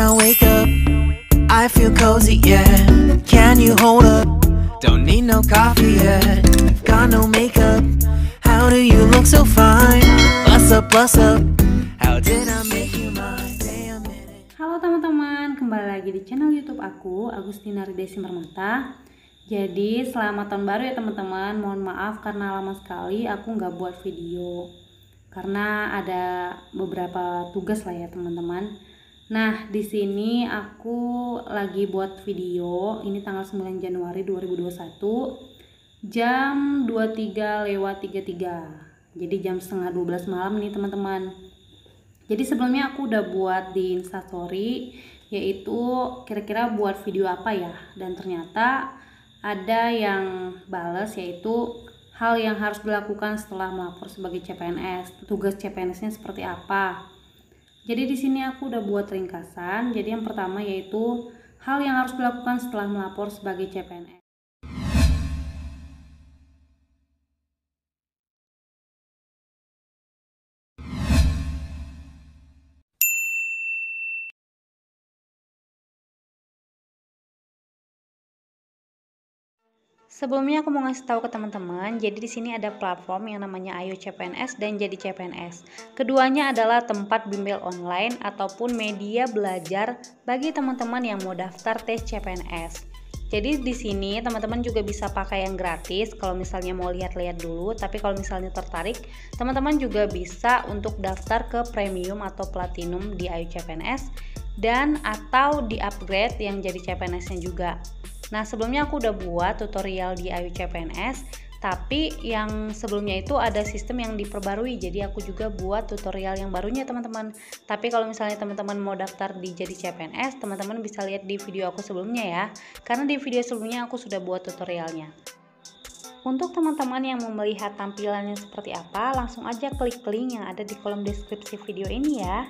I wake up, I feel cozy, yeah. Can you hold up? Don't need no coffee yet. Got no makeup. How do you look so fine? Bust up, how did I make you mine? Say a minute. Halo teman-teman, kembali lagi di channel YouTube aku, Agustina Ridesi Permata. Jadi selamat tahun baru ya teman-teman. Mohon maaf karena lama sekali aku nggak buat video karena ada beberapa tugas lah ya teman-teman. Nah, di sini aku lagi buat video. Ini tanggal 9 Januari 2021 jam 23:33. Jadi jam setengah 12 malam nih teman-teman. Jadi sebelumnya aku udah buat di Instastory, yaitu kira-kira buat video apa ya. Dan ternyata ada yang bales, yaitu hal yang harus dilakukan setelah melapor sebagai CPNS. Tugas CPNS-nya seperti apa? Jadi di sini aku udah buat ringkasan. Jadi yang pertama yaitu hal yang harus dilakukan setelah melapor sebagai CPNS. Sebelumnya aku mau ngasih tahu ke teman-teman, jadi di sini ada platform yang namanya Ayo CPNS dan Jadi CPNS. Keduanya adalah tempat bimbel online ataupun media belajar bagi teman-teman yang mau daftar tes CPNS. Jadi di sini teman-teman juga bisa pakai yang gratis kalau misalnya mau lihat-lihat dulu, tapi kalau misalnya tertarik, teman-teman juga bisa untuk daftar ke premium atau platinum di Ayo CPNS dan atau di upgrade yang Jadi CPNS-nya juga. Nah, sebelumnya aku udah buat tutorial di Ayo CPNS, tapi yang sebelumnya itu ada sistem yang diperbarui, jadi aku juga buat tutorial yang barunya teman-teman. Tapi kalau misalnya teman-teman mau daftar di Jadi CPNS, teman-teman bisa lihat di video aku sebelumnya ya, karena di video sebelumnya aku sudah buat tutorialnya. Untuk teman-teman yang mau melihat tampilannya seperti apa, langsung aja klik link yang ada di kolom deskripsi video ini ya.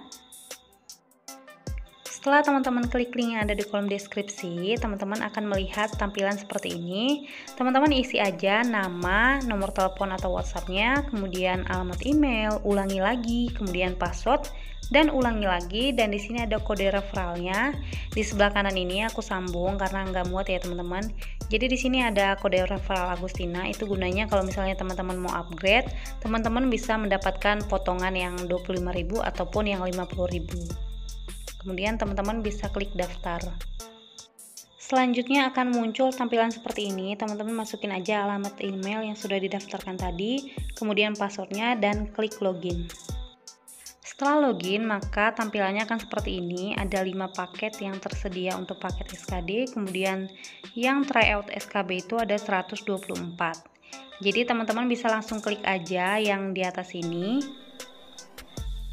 Setelah teman-teman klik link yang ada di kolom deskripsi, teman-teman akan melihat tampilan seperti ini. Teman-teman isi aja nama, nomor telepon atau WhatsApp-nya, kemudian alamat email, ulangi lagi, kemudian password, dan ulangi lagi. Dan di sini ada kode referralnya. Di sebelah kanan ini aku sambung karena nggak muat ya teman-teman. Jadi di sini ada kode referral Agustina. Itu gunanya kalau misalnya teman-teman mau upgrade, teman-teman bisa mendapatkan potongan yang 25.000 ataupun yang 50.000. Kemudian teman-teman bisa klik daftar. Selanjutnya akan muncul tampilan seperti ini. Teman-teman masukin aja alamat email yang sudah didaftarkan tadi, kemudian passwordnya, dan klik login. Setelah login, maka tampilannya akan seperti ini. Ada 5 paket yang tersedia untuk paket SKD, kemudian yang tryout SKB itu ada 124. Jadi teman-teman bisa langsung klik aja yang di atas ini.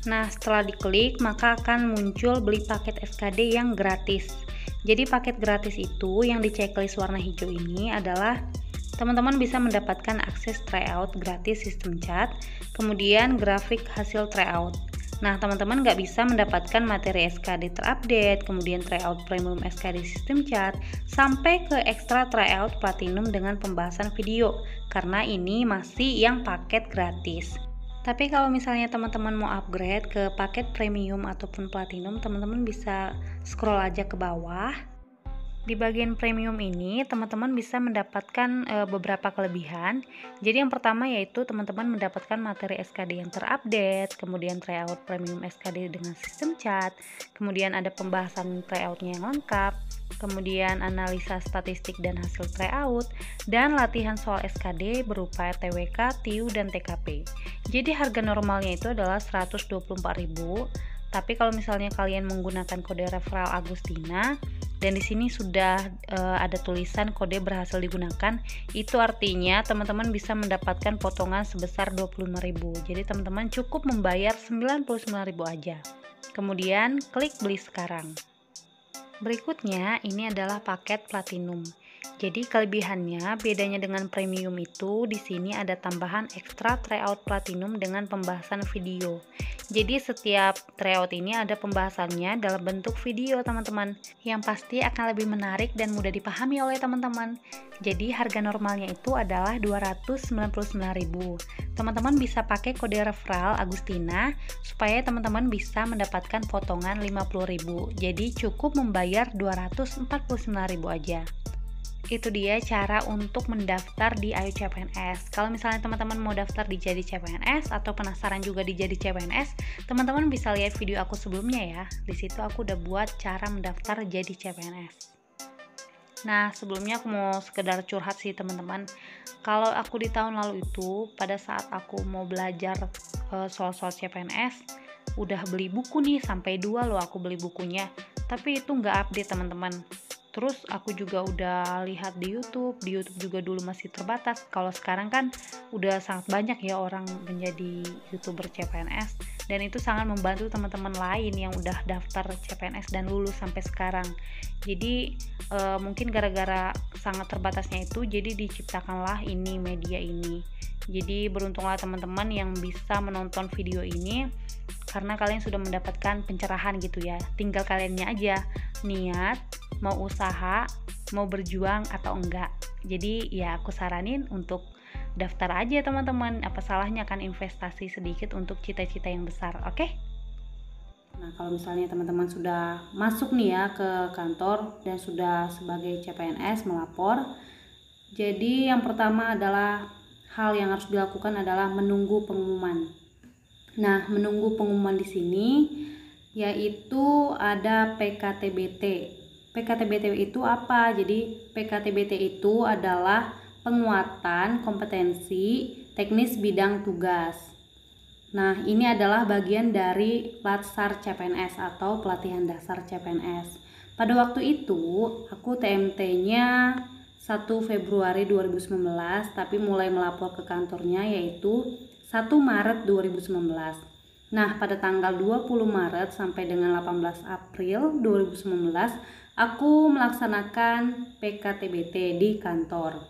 Nah, setelah diklik maka akan muncul beli paket SKD yang gratis. Jadi paket gratis itu yang di checklist warna hijau ini adalah teman-teman bisa mendapatkan akses tryout gratis sistem chat, kemudian grafik hasil tryout. Nah, teman-teman nggak bisa mendapatkan materi SKD terupdate, kemudian tryout premium SKD sistem chat, sampai ke ekstra tryout platinum dengan pembahasan video, karena ini masih yang paket gratis. Tapi kalau misalnya teman-teman mau upgrade ke paket premium ataupun platinum, teman-teman bisa scroll aja ke bawah. Di bagian premium ini teman-teman bisa mendapatkan beberapa kelebihan. Jadi yang pertama yaitu teman-teman mendapatkan materi SKD yang terupdate, kemudian tryout premium SKD dengan sistem chat, kemudian ada pembahasan tryoutnya yang lengkap, kemudian analisa statistik dan hasil tryout, dan latihan soal SKD berupa TWK, TIU, dan TKP. Jadi harga normalnya itu adalah 124.000. Tapi kalau misalnya kalian menggunakan kode referral Agustina dan di sini sudah ada tulisan kode berhasil digunakan, itu artinya teman-teman bisa mendapatkan potongan sebesar 25.000. Jadi teman-teman cukup membayar 99.000 aja. Kemudian klik beli sekarang. Berikutnya ini adalah paket platinum. Jadi kelebihannya bedanya dengan premium itu di sini ada tambahan ekstra tryout platinum dengan pembahasan video. Jadi setiap tryout ini ada pembahasannya dalam bentuk video teman-teman, yang pasti akan lebih menarik dan mudah dipahami oleh teman-teman. Jadi harga normalnya itu adalah 299.000. Teman-teman bisa pakai kode referral Agustina supaya teman-teman bisa mendapatkan potongan 50.000. Jadi cukup membayar 249.000 aja. Itu dia cara untuk mendaftar di Ayo CPNS. Kalau misalnya teman-teman mau daftar di Jadi CPNS atau penasaran juga di Jadi CPNS, teman-teman bisa lihat video aku sebelumnya ya. Di situ aku udah buat cara mendaftar Jadi CPNS. Nah, sebelumnya aku mau sekedar curhat sih teman-teman. Kalau aku di tahun lalu itu, pada saat aku mau belajar soal-soal CPNS, udah beli buku nih, sampai 2 loh aku beli bukunya. Tapi itu nggak update teman-teman. Terus aku juga udah lihat di YouTube juga dulu masih terbatas. Kalau sekarang kan udah sangat banyak ya orang menjadi YouTuber CPNS, dan itu sangat membantu teman-teman lain yang udah daftar CPNS dan lulus sampai sekarang. Jadi mungkin gara-gara sangat terbatasnya itu, jadi diciptakanlah ini media ini. Jadi beruntunglah teman-teman yang bisa menonton video ini, karena kalian sudah mendapatkan pencerahan gitu ya. Tinggal kaliannya aja niat, mau usaha, mau berjuang atau enggak. Jadi ya aku saranin untuk daftar aja teman-teman. Apa salahnya kan investasi sedikit untuk cita-cita yang besar, oke? Nah, kalau misalnya teman-teman sudah masuk nih ya ke kantor dan sudah sebagai CPNS melapor, jadi yang pertama adalah hal yang harus dilakukan adalah menunggu pengumuman. Nah, menunggu pengumuman di sini yaitu ada PKTBT. PKTBT itu apa? Jadi PKTBT itu adalah penguatan kompetensi teknis bidang tugas. Nah, ini adalah bagian dari Latsar CPNS atau pelatihan dasar CPNS. Pada waktu itu aku TMT-nya 1 Februari 2019, tapi mulai melapor ke kantornya yaitu 1 Maret 2019. Nah, pada tanggal 20 Maret sampai dengan 18 April 2019, aku melaksanakan PKTBT di kantor.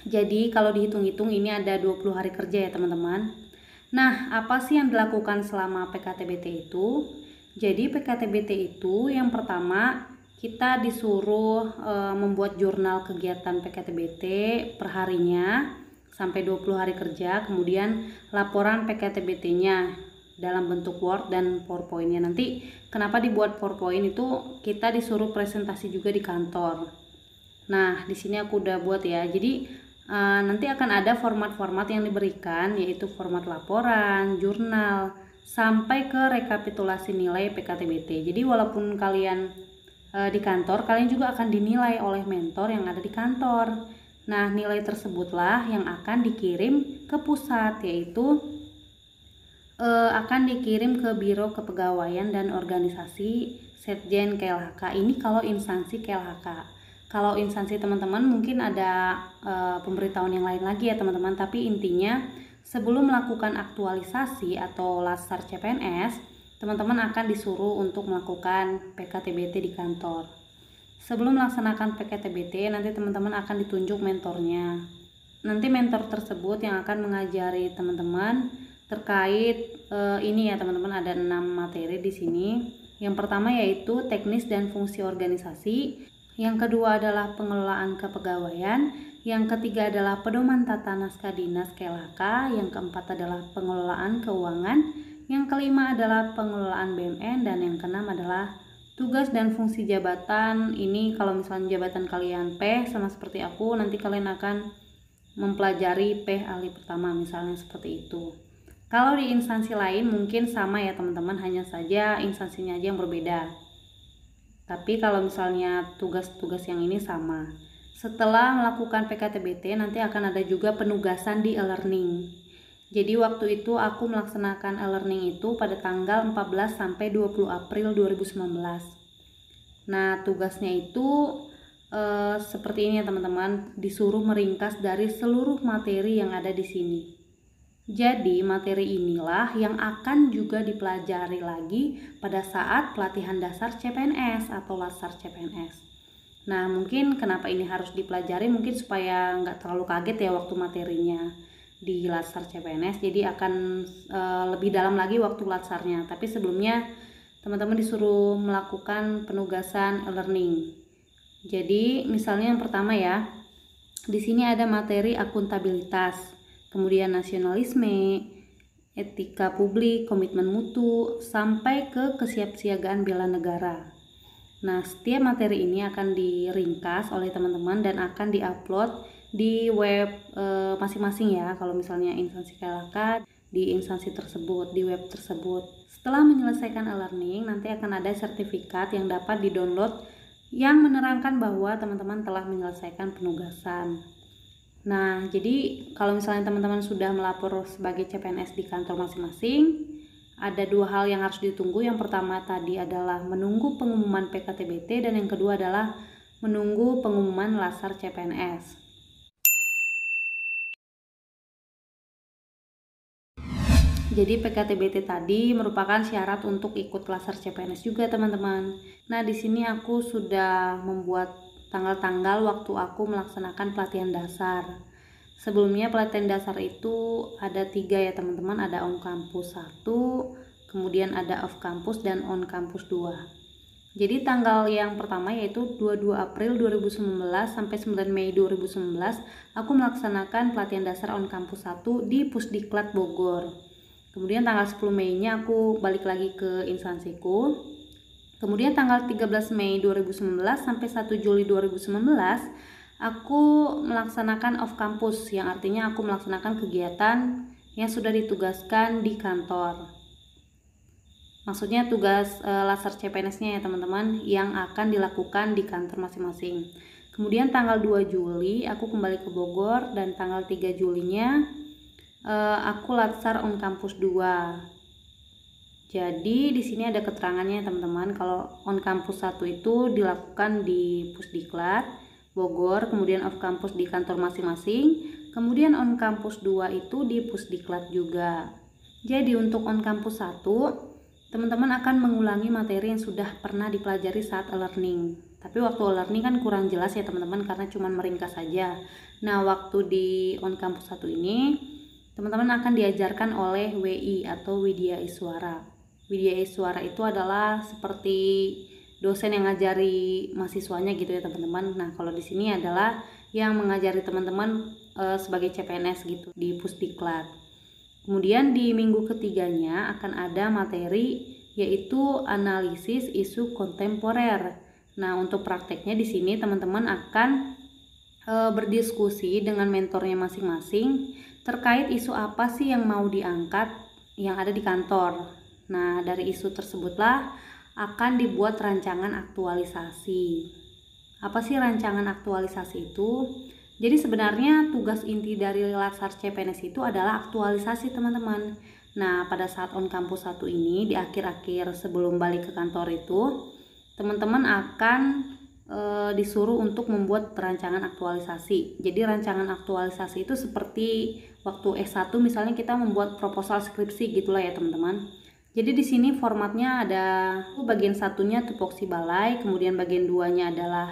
Jadi, kalau dihitung-hitung ini ada 20 hari kerja ya teman-teman. Nah, apa sih yang dilakukan selama PKTBT itu? Jadi, PKTBT itu yang pertama, kita disuruh membuat jurnal kegiatan PKTBT per harinya sampai 20 hari kerja, kemudian laporan PKTBT-nya dalam bentuk Word dan PowerPoint-nya. Nanti kenapa dibuat PowerPoint itu, kita disuruh presentasi juga di kantor. Nah, di sini aku udah buat ya. Jadi nanti akan ada format-format yang diberikan, yaitu format laporan, jurnal, sampai ke rekapitulasi nilai PKTBT. Jadi walaupun kalian di kantor, kalian juga akan dinilai oleh mentor yang ada di kantor. Nah, nilai tersebutlah yang akan dikirim ke pusat, yaitu akan dikirim ke Biro Kepegawaian dan Organisasi Setjen KLHK. Ini kalau instansi KLHK. Kalau instansi teman-teman mungkin ada pemberitahuan yang lain lagi ya teman-teman, tapi intinya sebelum melakukan aktualisasi atau Latsar CPNS, teman-teman akan disuruh untuk melakukan PKTBT di kantor. Sebelum melaksanakan PKTBT, nanti teman-teman akan ditunjuk mentornya. Nanti mentor tersebut yang akan mengajari teman-teman terkait ini ya teman-teman, ada 6 materi di sini. Yang pertama yaitu teknis dan fungsi organisasi, yang kedua adalah pengelolaan kepegawaian, yang ketiga adalah pedoman tata naskah dinas KLHK, yang keempat adalah pengelolaan keuangan, yang kelima adalah pengelolaan BUMN, dan yang keenam adalah tugas dan fungsi jabatan. Ini kalau misalnya jabatan kalian P sama seperti aku, nanti kalian akan mempelajari P ahli pertama misalnya seperti itu. Kalau di instansi lain mungkin sama ya teman-teman, hanya saja instansinya aja yang berbeda. Tapi kalau misalnya tugas-tugas yang ini sama. Setelah melakukan PKTBT nanti akan ada juga penugasan di e-learning. Jadi waktu itu aku melaksanakan e-learning itu pada tanggal 14 sampai 20 April 2019. Nah, tugasnya itu seperti ini ya teman-teman, disuruh meringkas dari seluruh materi yang ada di sini. Jadi materi inilah yang akan juga dipelajari lagi pada saat pelatihan dasar CPNS atau Latsar CPNS. Nah, mungkin kenapa ini harus dipelajari, mungkin supaya nggak terlalu kaget ya waktu materinya. di Latsar CPNS, jadi akan lebih dalam lagi waktu latsarnya. Tapi sebelumnya teman-teman disuruh melakukan penugasan e-learning. Jadi misalnya yang pertama ya, di sini ada materi akuntabilitas, kemudian nasionalisme, etika publik, komitmen mutu, sampai ke kesiapsiagaan bela negara. Nah, setiap materi ini akan diringkas oleh teman-teman dan akan diupload di web masing-masing ya. Kalau misalnya instansi KLHK, di instansi tersebut, di web tersebut. Setelah menyelesaikan e-learning, nanti akan ada sertifikat yang dapat di-download yang menerangkan bahwa teman-teman telah menyelesaikan penugasan. Nah, jadi kalau misalnya teman-teman sudah melapor sebagai CPNS di kantor masing-masing, ada 2 hal yang harus ditunggu. Yang pertama tadi adalah menunggu pengumuman PKTBT, dan yang kedua adalah menunggu pengumuman Latsar CPNS. Jadi PKTBT tadi merupakan syarat untuk ikut Latsar CPNS juga teman-teman. Nah, di sini aku sudah membuat tanggal-tanggal waktu aku melaksanakan pelatihan dasar. Sebelumnya pelatihan dasar itu ada 3 ya teman-teman, ada on campus 1, kemudian ada off campus dan on campus 2. Jadi tanggal yang pertama yaitu 22 April 2019 sampai 9 Mei 2019 aku melaksanakan pelatihan dasar on campus 1 di Pusdiklat Bogor. Kemudian tanggal 10 Mei-nya aku balik lagi ke instansiku. Kemudian tanggal 13 Mei 2019 sampai 1 Juli 2019 aku melaksanakan off campus, yang artinya aku melaksanakan kegiatan yang sudah ditugaskan di kantor. Maksudnya tugas Latsar CPNS-nya ya teman-teman, yang akan dilakukan di kantor masing-masing. Kemudian tanggal 2 Juli aku kembali ke Bogor, dan tanggal 3 Julinya aku Latsar on campus 2. Jadi di sini ada keterangannya teman-teman, kalau on campus 1 itu dilakukan di Pusdiklat Bogor, kemudian off campus di kantor masing-masing, kemudian on campus 2 itu di Pusdiklat juga. Jadi untuk on campus 1, teman-teman akan mengulangi materi yang sudah pernah dipelajari saat e-learning. Tapi waktu e-learning kan kurang jelas ya teman-teman, karena cuma meringkas saja. Nah, waktu di on campus 1 ini teman-teman akan diajarkan oleh WI atau Widya Iswara. Widya Iswara itu adalah seperti dosen yang ngajari mahasiswanya gitu ya teman-teman. Nah, kalau di sini adalah yang mengajari teman-teman sebagai CPNS gitu di Pusdiklat. Kemudian di minggu ketiganya akan ada materi yaitu analisis isu kontemporer. Nah, untuk prakteknya di sini teman-teman akan berdiskusi dengan mentornya masing-masing terkait isu apa sih yang mau diangkat yang ada di kantor. Nah, dari isu tersebutlah akan dibuat rancangan aktualisasi. Apa sih rancangan aktualisasi itu? Jadi sebenarnya tugas inti dari Latsar CPNS itu adalah aktualisasi teman-teman. Nah, pada saat on campus 1 ini, di akhir-akhir sebelum balik ke kantor itu, teman-teman akan disuruh untuk membuat rancangan aktualisasi. Jadi rancangan aktualisasi itu seperti waktu S1 misalnya kita membuat proposal skripsi gitulah ya teman-teman. Jadi di sini formatnya ada bagian satunya tupoksi balai, kemudian bagian 2-nya adalah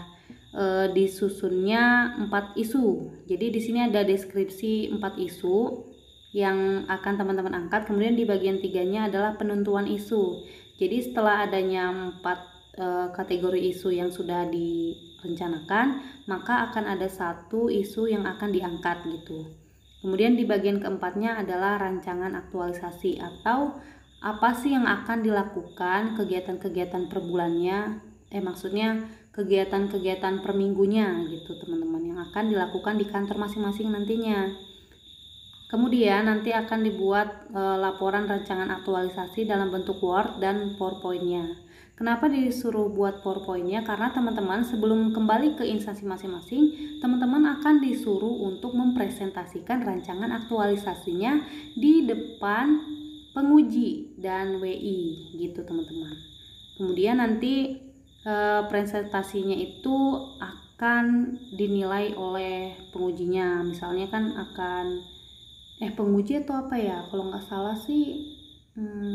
disusunnya 4 isu. Jadi di sini ada deskripsi 4 isu yang akan teman-teman angkat, kemudian di bagian 3-nya adalah penentuan isu. Jadi setelah adanya 4 kategori isu yang sudah direncanakan, maka akan ada 1 isu yang akan diangkat gitu. Kemudian di bagian keempatnya adalah rancangan aktualisasi, atau apa sih yang akan dilakukan kegiatan-kegiatan per bulannya, maksudnya kegiatan-kegiatan per minggunya gitu teman-teman, yang akan dilakukan di kantor masing-masing nantinya. Kemudian nanti akan dibuat laporan rancangan aktualisasi dalam bentuk Word dan PowerPoint-nya. Kenapa disuruh buat PowerPoint-nya? Karena teman-teman sebelum kembali ke instansi masing-masing, teman-teman akan disuruh untuk mempresentasikan rancangan aktualisasinya di depan penguji dan WI gitu teman-teman. Kemudian nanti presentasinya itu akan dinilai oleh pengujinya. Misalnya kan akan penguji atau apa ya? Kalau nggak salah sih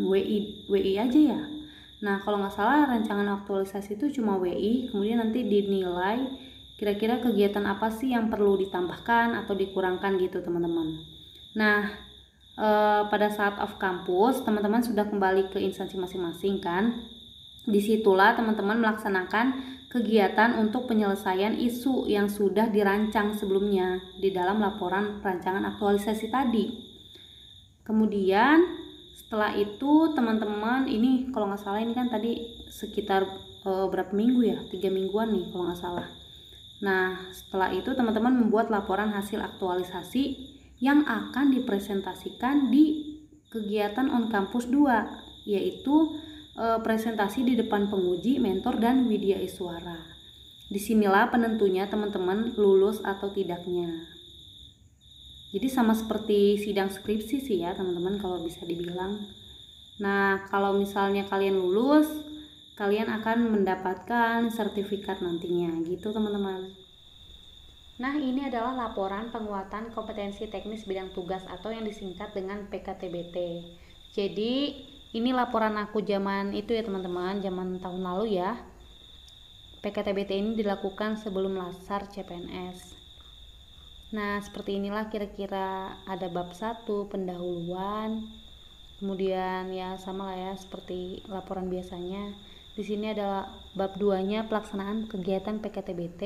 WI aja ya. Nah, kalau nggak salah rancangan aktualisasi itu cuma WI, kemudian nanti dinilai kira-kira kegiatan apa sih yang perlu ditambahkan atau dikurangkan gitu teman-teman. Nah, pada saat off kampus teman-teman sudah kembali ke instansi masing-masing kan. Disitulah teman-teman melaksanakan kegiatan untuk penyelesaian isu yang sudah dirancang sebelumnya di dalam laporan rancangan aktualisasi tadi. Kemudian setelah itu teman-teman ini kalau nggak salah ini kan tadi sekitar berapa minggu ya, 3 mingguan nih kalau nggak salah. Nah setelah itu teman-teman membuat laporan hasil aktualisasi yang akan dipresentasikan di kegiatan on campus 2, yaitu presentasi di depan penguji, mentor, dan widya iswara. Disinilah penentunya teman-teman lulus atau tidaknya. Jadi sama seperti sidang skripsi sih ya teman-teman kalau bisa dibilang. Nah kalau misalnya kalian lulus, kalian akan mendapatkan sertifikat nantinya gitu teman-teman. Nah ini adalah laporan penguatan kompetensi teknis bidang tugas atau yang disingkat dengan PKTBT. Jadi ini laporan aku zaman itu ya teman-teman, zaman tahun lalu ya. PKTBT ini dilakukan sebelum lasar CPNS. Nah seperti inilah kira-kira, ada bab 1 pendahuluan, kemudian ya sama lah ya seperti laporan biasanya. Di sini adalah bab 2-nya pelaksanaan kegiatan PKTBT.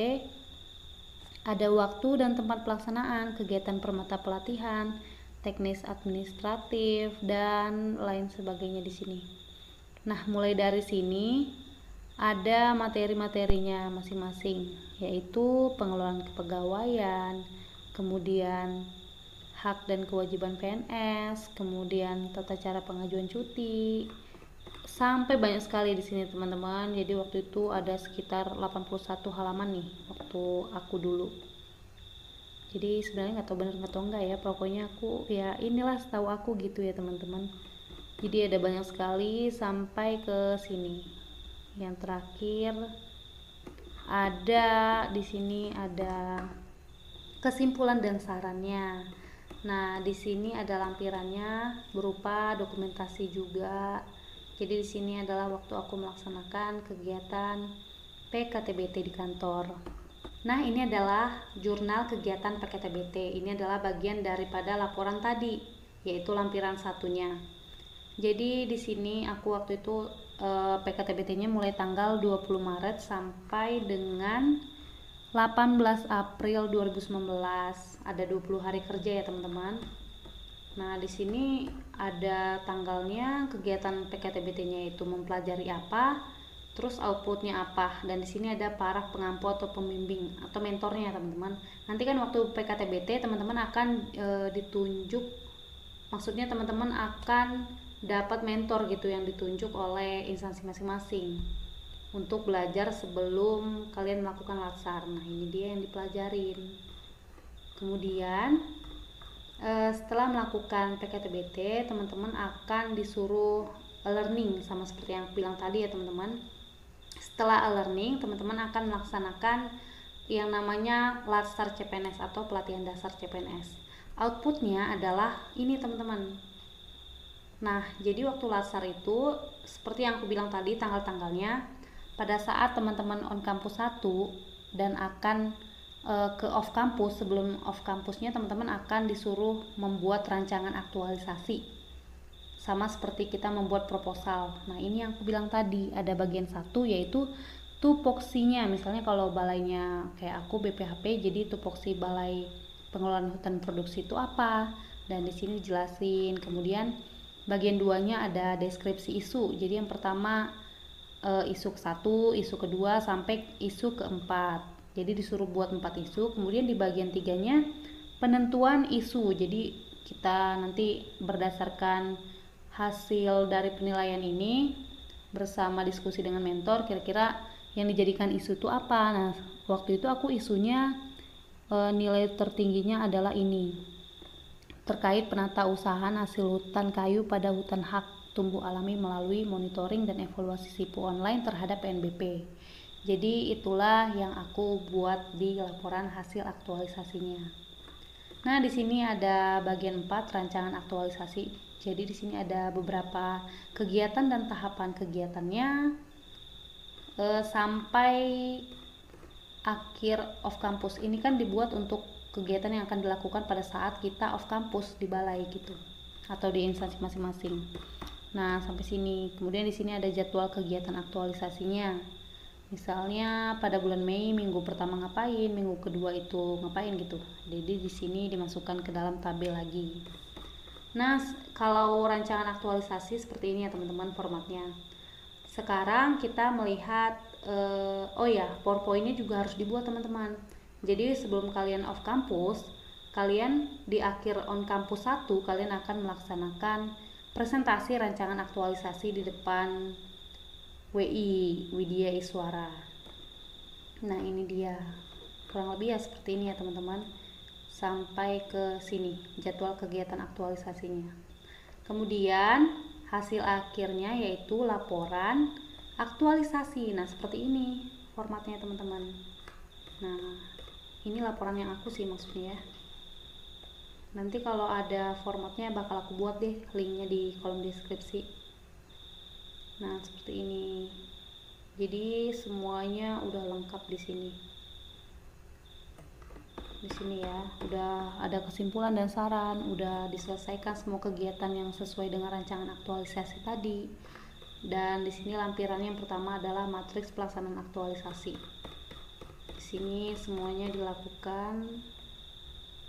Ada waktu dan tempat pelaksanaan kegiatan permata pelatihan, teknis administratif, dan lain sebagainya di sini. Nah, mulai dari sini ada materi-materinya masing-masing, yaitu pengelolaan kepegawaian, kemudian hak dan kewajiban PNS, kemudian tata cara pengajuan cuti, sampai banyak sekali di sini teman-teman. Jadi waktu itu ada sekitar 81 halaman nih waktu aku dulu. Jadi sebenarnya nggak tahu bener atau enggak ya, pokoknya aku ya inilah setahu aku gitu ya teman-teman. Jadi ada banyak sekali sampai ke sini. Yang terakhir ada di sini ada kesimpulan dan sarannya. Nah di sini ada lampirannya berupa dokumentasi juga. Jadi di sini adalah waktu aku melaksanakan kegiatan PKTBT di kantor. Nah, ini adalah jurnal kegiatan PKTBT. Ini adalah bagian daripada laporan tadi, yaitu lampiran satunya. Jadi di sini aku waktu itu PKTBT-nya mulai tanggal 20 Maret sampai dengan 18 April 2019. Ada 20 hari kerja ya, teman-teman. Nah, di sini ada tanggalnya, kegiatan PKTBT-nya itu mempelajari apa, terus outputnya apa, dan di sini ada paraf pengampu atau pembimbing atau mentornya teman-teman. Nanti kan waktu PKTBT teman-teman akan ditunjuk, maksudnya teman-teman akan dapat mentor gitu yang ditunjuk oleh instansi masing-masing untuk belajar sebelum kalian melakukan lasar. Nah, ini dia yang dipelajarin. Kemudian setelah melakukan PKTBT, teman-teman akan disuruh learning sama seperti yang aku bilang tadi ya teman-teman. Setelah learning, teman-teman akan melaksanakan yang namanya lasar CPNS atau pelatihan dasar CPNS. Outputnya adalah ini teman-teman. Nah, jadi waktu lasar itu seperti yang aku bilang tadi tanggal-tanggalnya, pada saat teman-teman on campus 1 dan akan ke off campus, sebelum off campusnya teman-teman akan disuruh membuat rancangan aktualisasi sama seperti kita membuat proposal. Nah ini yang aku bilang tadi, ada bagian 1 yaitu tupoksinya. Misalnya kalau balainya kayak aku BPHP, jadi tupoksi balai pengelolaan hutan produksi itu apa, dan di sini dijelasin. Kemudian bagian 2-nya ada deskripsi isu. Jadi yang pertama isu ke-1, isu kedua sampai isu ke-4. Jadi disuruh buat 4 isu. Kemudian di bagian 3-nya penentuan isu. Jadi kita nanti berdasarkan hasil dari penilaian ini bersama diskusi dengan mentor, kira-kira yang dijadikan isu itu apa. Nah waktu itu aku isunya nilai tertingginya adalah ini, terkait penata usahaan hasil hutan kayu pada hutan hak tumbuh alami melalui monitoring dan evaluasi SIPU online terhadap PNBP. Jadi itulah yang aku buat di laporan hasil aktualisasinya. Nah, di sini ada bagian 4 rancangan aktualisasi. Jadi di sini ada beberapa kegiatan dan tahapan kegiatannya sampai akhir off campus. Ini kan dibuat untuk kegiatan yang akan dilakukan pada saat kita off kampus di balai gitu atau di instansi masing-masing. Nah, sampai sini. Kemudian di sini ada jadwal kegiatan aktualisasinya. Misalnya pada bulan Mei minggu pertama ngapain, minggu kedua itu ngapain gitu. Jadi di sini dimasukkan ke dalam tabel lagi. Nah, kalau rancangan aktualisasi seperti ini ya teman-teman formatnya. Sekarang kita melihat PowerPoint-nya juga harus dibuat teman-teman. Jadi sebelum kalian off kampus, kalian di akhir on kampus 1 kalian akan melaksanakan presentasi rancangan aktualisasi di depan WI, Widya Iswara. Nah, ini dia. Kurang lebih ya seperti ini ya teman-teman. Sampai ke sini jadwal kegiatan aktualisasinya. Kemudian hasil akhirnya yaitu laporan aktualisasi. Nah, seperti ini formatnya teman-teman. Nah, ini laporan yang aku sih maksudnya ya. Nanti kalau ada formatnya bakal aku buat deh linknya di kolom deskripsi. Nah, seperti ini. Jadi semuanya udah lengkap di sini. Di sini ya, udah ada kesimpulan dan saran, udah diselesaikan semua kegiatan yang sesuai dengan rancangan aktualisasi tadi. Dan di sini lampirannya yang pertama adalah matriks pelaksanaan aktualisasi. Di sini semuanya dilakukan.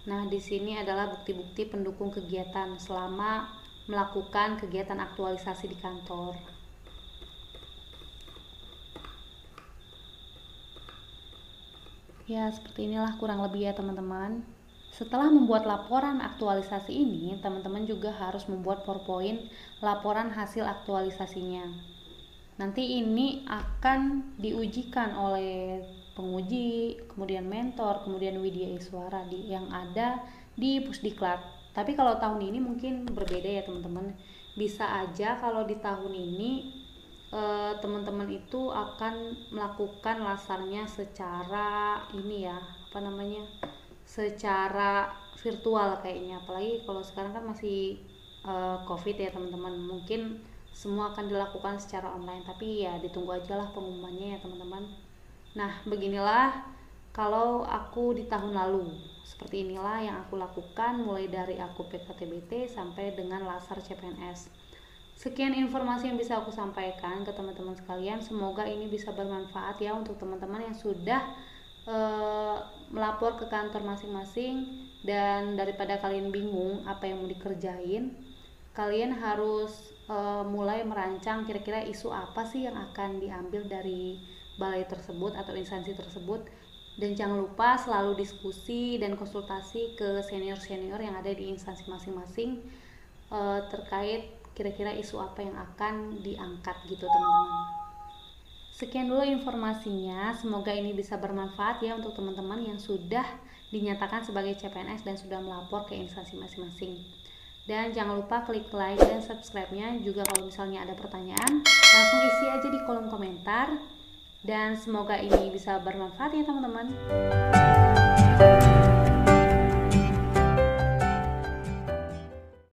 Nah, di sini adalah bukti-bukti pendukung kegiatan selama melakukan kegiatan aktualisasi di kantor. Ya, seperti inilah kurang lebih ya teman-teman. Setelah membuat laporan aktualisasi ini, teman-teman juga harus membuat PowerPoint laporan hasil aktualisasinya. Nanti ini akan diujikan oleh penguji, kemudian mentor, kemudian Widya Iswara yang ada di Pusdiklat. Tapi kalau tahun ini mungkin berbeda ya teman-teman. Bisa aja kalau di tahun ini teman-teman itu akan melakukan lasarnya secara secara virtual kayaknya. Apalagi kalau sekarang kan masih COVID ya teman-teman. Mungkin semua akan dilakukan secara online, tapi ya ditunggu aja lah pengumumannya ya teman-teman. Nah, beginilah kalau aku di tahun lalu. Seperti inilah yang aku lakukan mulai dari aku PKTBT sampai dengan lasar CPNS. Sekian informasi yang bisa aku sampaikan ke teman-teman sekalian. Semoga ini bisa bermanfaat ya untuk teman-teman yang sudah melapor ke kantor masing-masing. Dan daripada kalian bingung apa yang mau dikerjain, kalian harus mulai merancang kira-kira isu apa sih yang akan diambil dari balai tersebut atau instansi tersebut. Dan jangan lupa selalu diskusi dan konsultasi ke senior-senior yang ada di instansi masing-masing terkait kira-kira isu apa yang akan diangkat gitu teman-teman. Sekian dulu informasinya, semoga ini bisa bermanfaat ya untuk teman-teman yang sudah dinyatakan sebagai CPNS dan sudah melapor ke instansi masing-masing. Dan jangan lupa klik like dan subscribe-nya. Juga kalau misalnya ada pertanyaan, langsung isi aja di kolom komentar. Dan semoga ini bisa bermanfaat ya teman-teman.